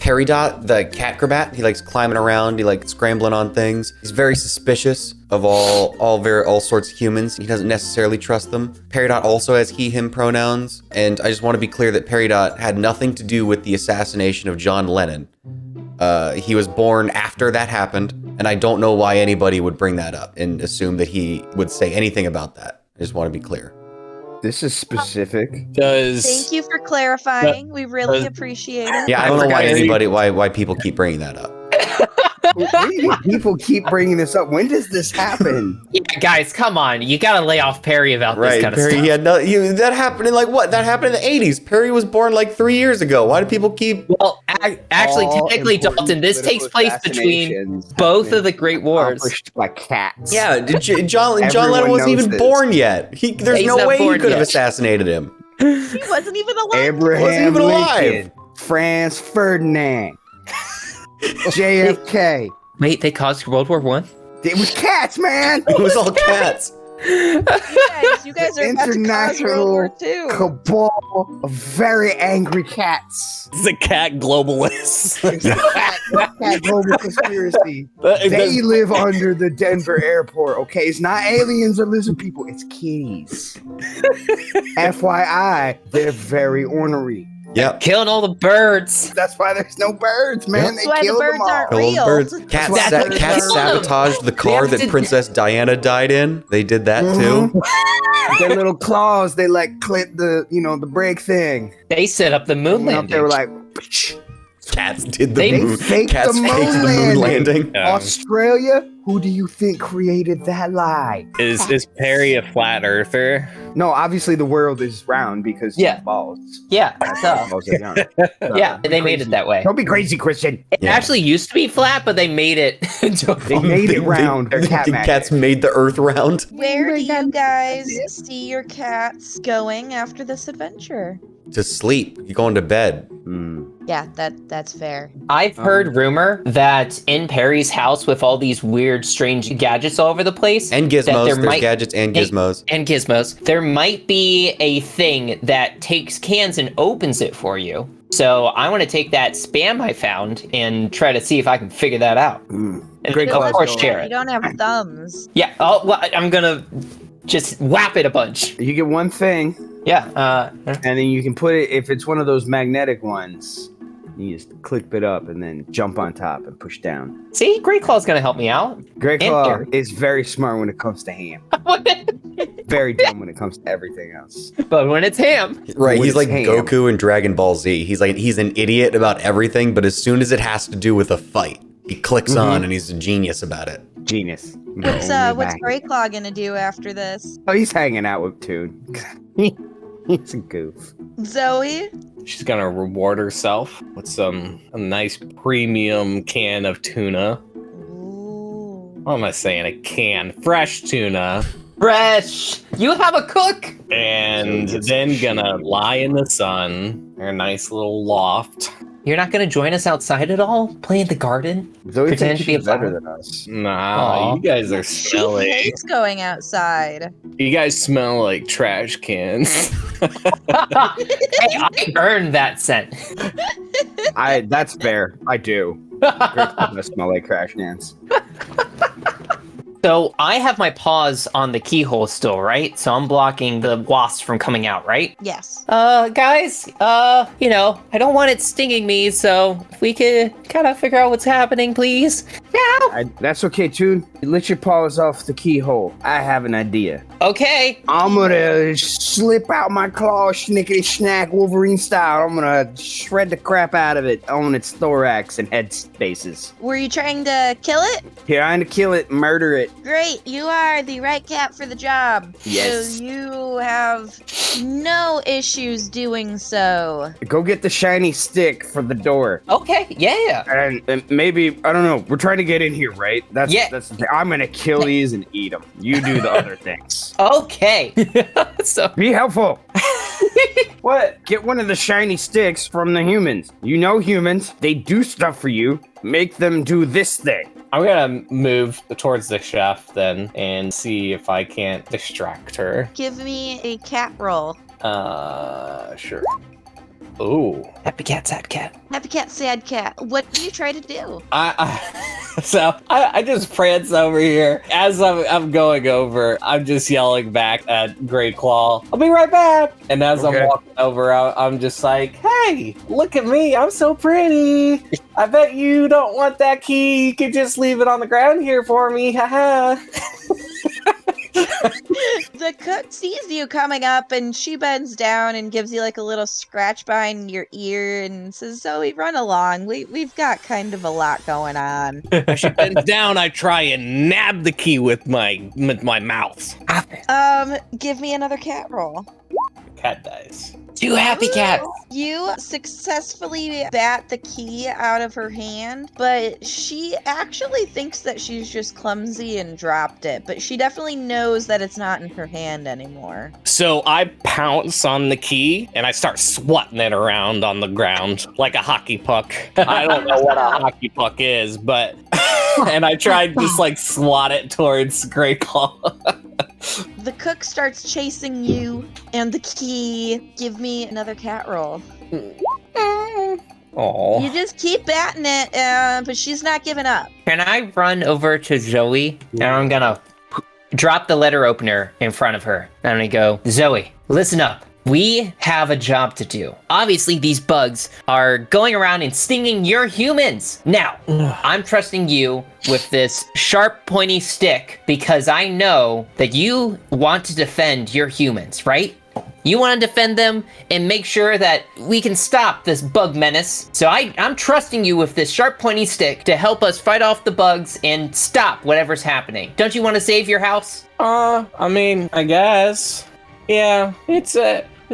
Peridot, the cat acrobat. He likes climbing around. He likes scrambling on things. He's very suspicious of all sorts of humans. He doesn't necessarily trust them. Peridot also has he, him pronouns. And I just want to be clear that Peridot had nothing to do with the assassination of John Lennon. He was born after that happened, and I don't know why anybody would bring that up and assume that he would say anything about that. I just want to be clear. This is specific. Thank you for clarifying. We really appreciate it. Yeah, I don't know why people keep bringing that up. Why do people keep bringing this up? When does this happen? Yeah, guys, come on. You gotta lay off Perry about this kind of Perry, stuff. He had that happened in like what? That happened in the 80s. Perry was born like 3 years ago. Why do people keep... Well, actually, technically, Dalton, this takes place between both of the Great Wars. Accomplished by cats. Yeah, John Lennon wasn't even born yet. There's no way he could have assassinated him. He wasn't even alive. Abraham wasn't even alive. Lincoln, Franz Ferdinand, JFK. Wait, they caused World War I? It was cats, man. It was all cats. You guys are about to cause World War II. Cabal of very angry cats. It's a cat globalist. It's a cat global conspiracy. They live under the Denver airport, okay? It's not aliens or lizard people, it's kitties. FYI, they're very ornery. Yep. Killing all the birds. That's why there's no birds, man. That's they why the killed birds them all. aren't Kill real. birds. Cats sabotaged the car that Princess Diana died in. They did that too. Their little claws, they like clip the, the brake thing. They set up the moon landing. They were like, Cats did the They moon. faked Cats the moon faked the moon landing. Australia, who do you think created that lie? Is Perry a flat earther? No, obviously the world is round because Yeah. balls. Yeah, so, Balls are young. yeah, they made it that way. Don't be crazy, Christian. It actually used to be flat, but they made it into a They made it round. They're cat magic. Cats made the earth round. Where do you guys see your cats going after this adventure? To sleep. You're going to bed. Yeah, that's fair. I've heard rumor that in Perry's house with all these weird, strange gadgets all over the place. And that gizmos. there There's might- gadgets and gizmos. And gizmos. There might be a thing that takes cans and opens it for you. So I want to take that spam I found and try to see if I can figure that out. And Great of call. course share You it. don't have thumbs. Yeah, oh, well, I'm gonna just whap it a bunch. You get one thing, Yeah, and then you can put it, if it's one of those magnetic ones, you just click it up and then jump on top and push down. see, Great Claw's gonna help me out. Great And Claw Perry. is very smart when it comes to ham. Very dumb when it comes to everything else. But when it's ham, Right, When he's it's like ham. Goku in Dragon Ball Z. He's an idiot about everything, but as soon as it has to do with a fight, he clicks on and he's a genius about it. Genius. What's Only what's back. Greyclaw gonna do after this? Oh, he's hanging out with Toon. He's a goof. Zoe? She's gonna reward herself with a nice premium can of tuna. Ooh. What am I saying? A can, fresh tuna, fresh. You have a cook. and then gonna lie in the sun. Her nice little loft. You're not gonna join us outside at all? Play in the garden? Zoe Pretend thinks to be a she's better flower. than us. Nah, Aw. you guys are She smelly. hates going outside. You guys smell like trash cans. Hey, I earned that scent. That's fair. I do. Great Claw does smell like crash cans. So I have my paws on the keyhole still, right? So I'm blocking the wasps from coming out, right? Yes. Guys, I don't want it stinging me, so if we could kind of figure out what's happening, please. Yeah. That's okay, Toon. Let your paws off the keyhole. I have an idea. Okay. I'm gonna slip out my claws, schnickety snack, Wolverine style. I'm gonna shred the crap out of it on its thorax and head spaces. Were you trying to kill it? Trying to kill it, murder it. Great, you are the right cat for the job. Yes. So you have no issues doing so. Go get the shiny stick for the door. Okay. Yeah. And maybe, I don't know, we're trying to get in here, right? That's Yeah. the thing. I'm gonna kill these and eat them. You do the other things. Okay. So Be helpful. What? Get one of the shiny sticks from the humans. You know humans, they do stuff for you. Make them do this thing. I'm gonna move towards the chef then and see if I can't distract her. Give me a cat roll. Sure. Ooh. Happy cat, sad cat. Happy cat, sad cat. What do you try to do? I just prance over here. As I'm going over, I'm just yelling back at Grey Claw, I'll be right back. And as I'm walking over, I'm just like, hey, look at me. I'm so pretty. I bet you don't want that key. You could just leave it on the ground here for me. Haha. The cook sees you coming up and she bends down and gives you like a little scratch behind your ear and says, Zoe, run along. We've got kind of a lot going on. As she bends down, I try and nab the key with my mouth. Give me another cat roll. Cat dice. 2 happy cats. You successfully bat the key out of her hand, but she actually thinks that she's just clumsy and dropped it, but she definitely knows that it's not in her hand anymore. So I pounce on the key and I start swatting it around on the ground like a hockey puck. I don't know what a hockey puck is, but and I tried to just like swat it towards Grey Claw. The cook starts chasing you and the key. Give me another cat roll. Oh. You just keep batting it, but she's not giving up. Can I run over to Zoe? And I'm gonna drop the letter opener in front of her. And I'm gonna go, Zoe, listen up. We have a job to do. Obviously, these bugs are going around and stinging your humans. Now, I'm trusting you with this sharp, pointy stick because I know that you want to defend your humans, right? You want to defend them and make sure that we can stop this bug menace. So I'm trusting you with this sharp, pointy stick to help us fight off the bugs and stop whatever's happening. Don't you want to save your house? I mean, I guess. Yeah, it's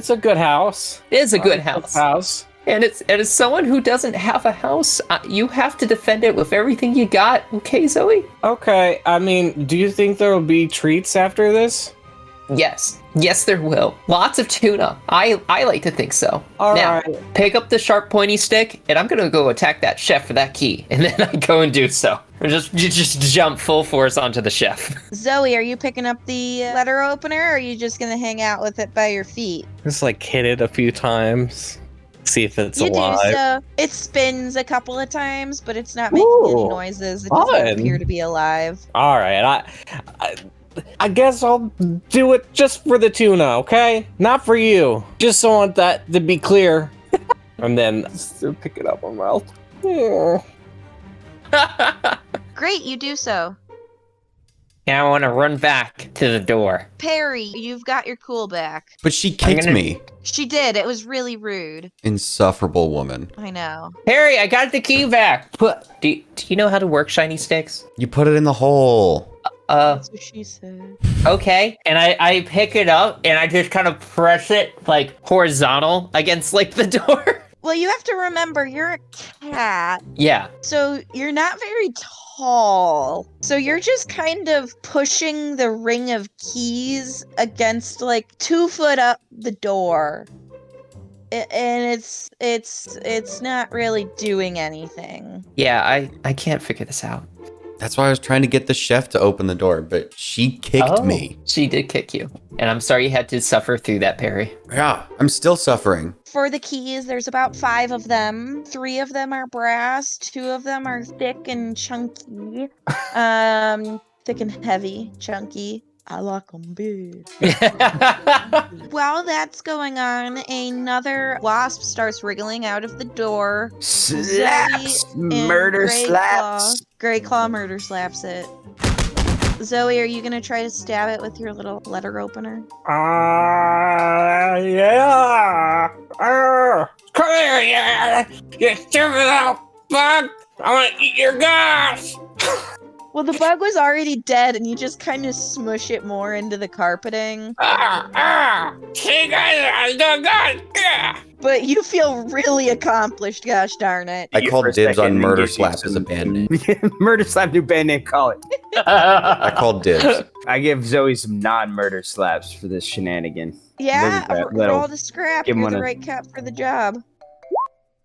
a good house. It is a good house. And as someone who doesn't have a house, you have to defend it with everything you got, okay, Zoe? Okay, I mean, do you think there will be treats after this? Yes, there will. Lots of tuna. I like to think so. All now, right. pick up the sharp, pointy stick, and I'm gonna go attack that chef for that key, and then I go and do so. Or just jump full force onto the chef. Zoe, are you picking up the letter opener, or are you just gonna hang out with it by your feet? Just like hit it a few times. See if it's You alive. do so. It spins a couple of times, but it's not making any noises. It doesn't appear to be alive. All right, I guess I'll do it just for the tuna, okay? Not for you. Just want that to be clear. And then still pick it up on my mouth. Great, you do so. And I want to run back to the door. Perry, you've got your cool back. But she kicked me. She did. It was really rude. Insufferable woman. I know. Harry, I got the key back. Do you know how to work shiny sticks? You put it in the hole. That's what she said. Okay. And I pick it up and I just kind of press it like horizontal against like the door. Well, you have to remember, you're a cat, Yeah. so you're not very tall. So you're just kind of pushing the ring of keys against like 2 foot up the door. And it's not really doing anything. Yeah, I can't figure this out. That's why I was trying to get the chef to open the door, but she kicked me. She did kick you. And I'm sorry you had to suffer through that, Perry. Yeah, I'm still suffering. For the keys, there's about 5 of them. 3 of them are brass, 2 of them are thick and chunky. Thick and heavy, chunky. I like them big. While that's going on, another wasp starts wriggling out of the door. Slaps! Zoe and Murder Grey slaps! Claw- Grey Claw murder slaps it. Zoe, are you gonna try to stab it with your little letter opener? Yeah. Come here, you stupid little bug. I want to eat your guts. Well, the bug was already dead, and you just kind of smush it more into the carpeting. See, guys, I'm doing good. Yeah. But you feel really accomplished, gosh darn it. I You called for a dibs second on and Murder give you Slap as a some- band name. Murder slap, new band name, call it. I called dibs. I give Zoe some non-murder slaps for this shenanigan. Yeah, Little- roll the scrap. give him You're one the of- right cat for the job.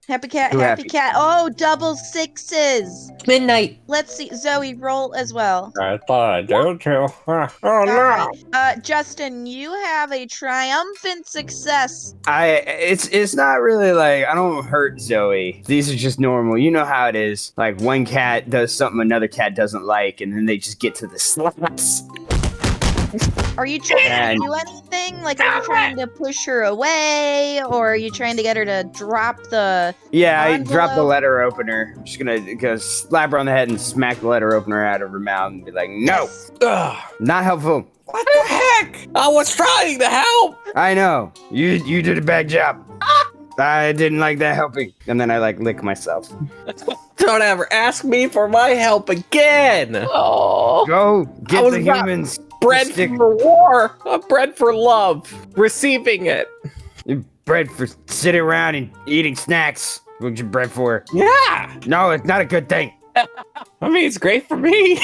Happy cat, Too happy happy. cat. Oh, double sixes. Midnight. Let's see. Zoe, roll as well. I thought I do too. Oh All no! right. Justin, you have a triumphant success. It's not really like I don't hurt Zoe. These are just normal. You know how it is. Like one cat does something another cat doesn't like, and then they just get to the slaps. Are you trying And- to do anything? Like, are you trying to push her away, or are you trying to get her to drop the? Yeah, I drop the Envelope. letter opener. I'm just gonna slap her on the head and smack the letter opener out of her mouth and be like, no, Ugh, not helpful. what the heck? I was trying to help. I know. You did a bad job. I didn't like that helping. And then I like lick myself. Don't ever ask me for my help again. Oh. Go I get was the not humans. Bread Stick- for war. I'm bread for love. Receiving it. bread for sitting around and eating snacks. What's your bread for? Yeah. No, it's not a good thing. I mean, it's great for me.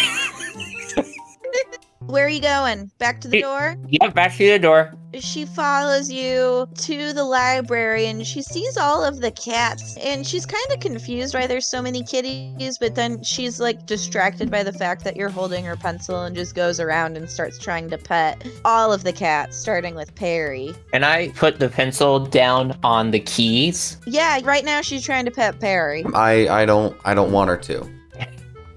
Where are you going? Back to the door? Yep, back to the door. She follows you to the library and she sees all of the cats and she's kind of confused why there's so many kitties, but then she's like distracted by the fact that you're holding her pencil and just goes around and starts trying to pet all of the cats, starting with Perry. And I put the pencil down on the keys. Yeah, right now she's trying to pet Perry. I don't want her to.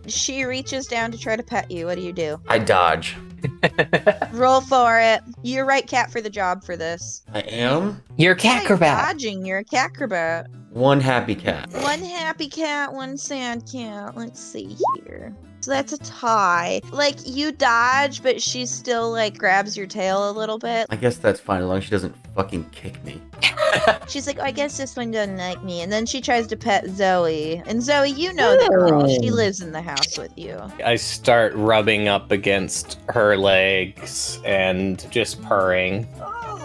She reaches down to try to pet you. What do? I dodge. Roll for it. You're right cat for the job for this. I am You're a Yeah, you're catcrobat. dodging. You're a catcrobat. one happy cat. One happy cat, one sad cat. Let's see here. So that's a tie. Like, you dodge, but she still, like, grabs your tail a little bit. I guess that's fine as long as she doesn't fucking kick me. She's like, oh, I guess this one doesn't like me. And then she tries to pet Zoe. And Zoe, you know the girl. She lives in the house with you. I start rubbing up against her legs and just purring.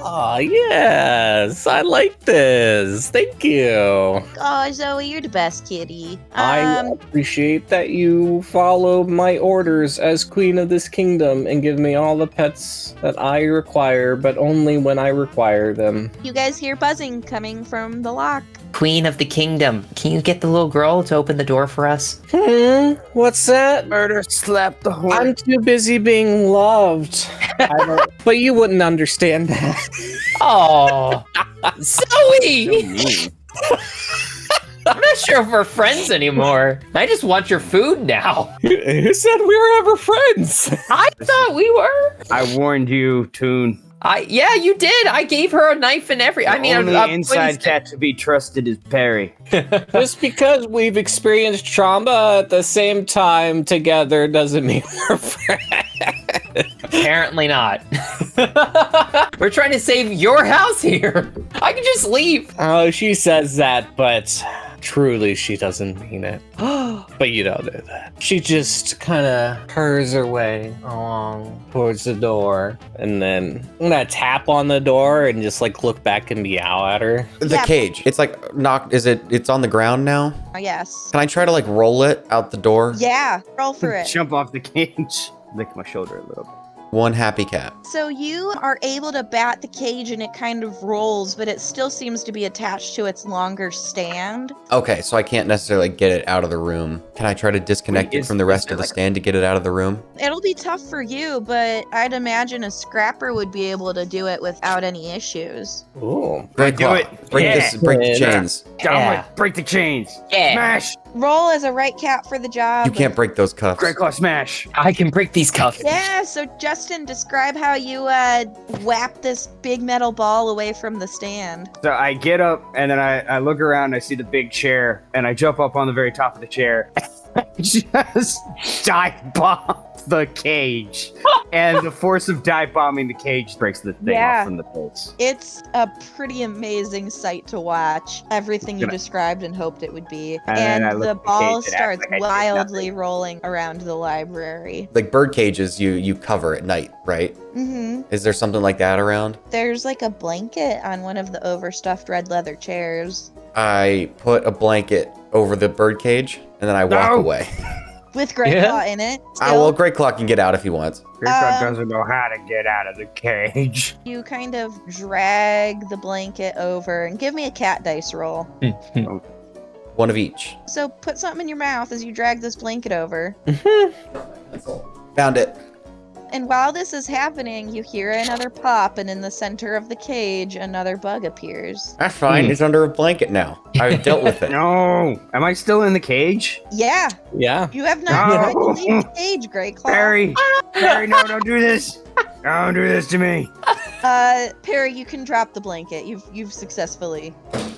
Oh, yes. I like this. Thank you. Oh, Zoe, you're the best kitty. I appreciate that you follow my orders as queen of this kingdom and give me all the pets that I require, but only when I require them. You guys hear buzzing coming from the lock. Queen of the kingdom. Can you get the little girl to open the door for us? What's that? Murder slap the horn. I'm too busy being loved. But you wouldn't understand that. Oh, Zoe! I'm not sure if we're friends anymore. I just want your food now. Who said we were ever friends? I thought we were. I warned you, Toon. Yeah, you did. I gave her a knife and The only inside cat to be trusted is Perry. Just because we've experienced trauma at the same time together doesn't mean we're friends. Apparently not. We're trying to save your house here. I can just leave. Oh, she says that, but truly she doesn't mean it. But you don't know that. She just kind of purrs her way along towards the door, and then I'm gonna tap on the door and just like look back and meow at her. The Yeah. cage. It's like knocked. It's on the ground now? Oh, yes. Can I try to like roll it out the door? Yeah, roll for it. Jump off the cage. Lick my shoulder a little bit. One happy cat. So you are able to bat the cage and it kind of rolls, but it still seems to be attached to its longer stand. Okay, so I can't necessarily get it out of the room. Can I try to disconnect Wait, it from the rest there of the like- stand to get it out of the room? It'll be tough for you, but I'd imagine a scrapper would be able to do it without any issues. Ooh. Great do claw. it. Break Yeah. this. Break the Yeah. chains. Downward, break the chains. Yeah. Smash. Roll as a right cat for the job. You can't break those cuffs. Great claw smash. I can break these cuffs. Yeah, so Justin, describe how you whap this big metal ball away from the stand. So I get up and then I look around. I see the big chair and I jump up on the very top of the chair. Just dive bomb the cage, and the force of dive bombing the cage breaks the thing Yeah. off from the face. It's a pretty amazing sight to watch. Everything you Gonna- described and hoped it would be. And then I And look the at the ball cage and act starts like I did wildly rolling around the library. Like bird cages, you cover at night, right? Mm-hmm. Is there something like that around? There's like a blanket on one of the overstuffed red leather chairs. I put a blanket over the bird cage and then I walk No. away. With Great Yeah. Claw in it. Well, Still, Great Claw can get out if he wants. Great claw Um, doesn't know how to get out of the cage. you kind of drag the blanket over and give me a cat dice roll. One of each. So put something in your mouth as you drag this blanket over. Found it. And while this is happening, you hear another pop, and in the center of the cage, another bug appears. That's fine. It's under a blanket now. I've dealt with it. No. Am I still in the cage? Yeah, Yeah. you have not No. tried to leave the cage, Grey Claw. Perry. Perry, no, don't do this. Don't do this to me. Perry, you can drop the blanket. You've successfully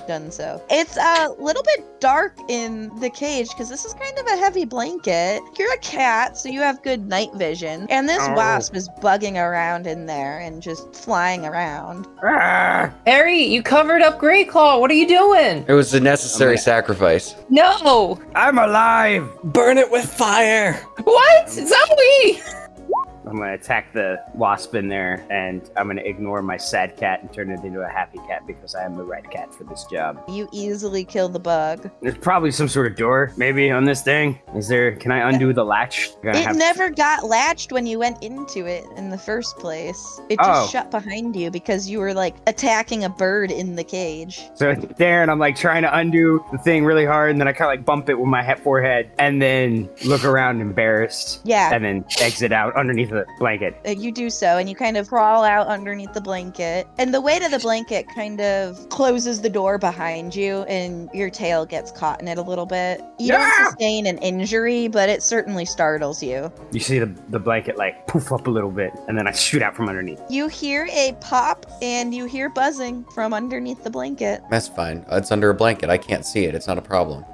done so. It's a little bit dark in the cage because this is kind of a heavy blanket. You're a cat, so you have good night vision. And this Oh. wasp is bugging around in there and just flying around. Ah. Harry, you covered up Grey Claw. What are you doing? It was a necessary Okay. sacrifice. No. I'm alive. Burn it with fire. What? Zoe! I'm gonna attack the wasp in there, and I'm gonna ignore my sad cat and turn it into a happy cat because I am the right cat for this job. You easily kill the bug. There's probably some sort of door, maybe, on this thing. Is there? Can I undo the latch? It never got latched when you went into it in the first place. It just Oh. shut behind you because you were like attacking a bird in the cage. So it's there, and I'm like trying to undo the thing really hard, and then I kind of like bump it with my forehead, and then look around embarrassed, Yeah. and then exit out underneath the blanket. You do so, and you kind of crawl out underneath the blanket. And the weight of the blanket kind of closes the door behind you, and your tail gets caught in it a little bit. You Yeah! don't sustain an injury, but it certainly startles you. You see the blanket like poof up a little bit, and then I shoot out from underneath. You hear a pop, and you hear buzzing from underneath the blanket. That's fine. It's under a blanket. I can't see it. It's not a problem.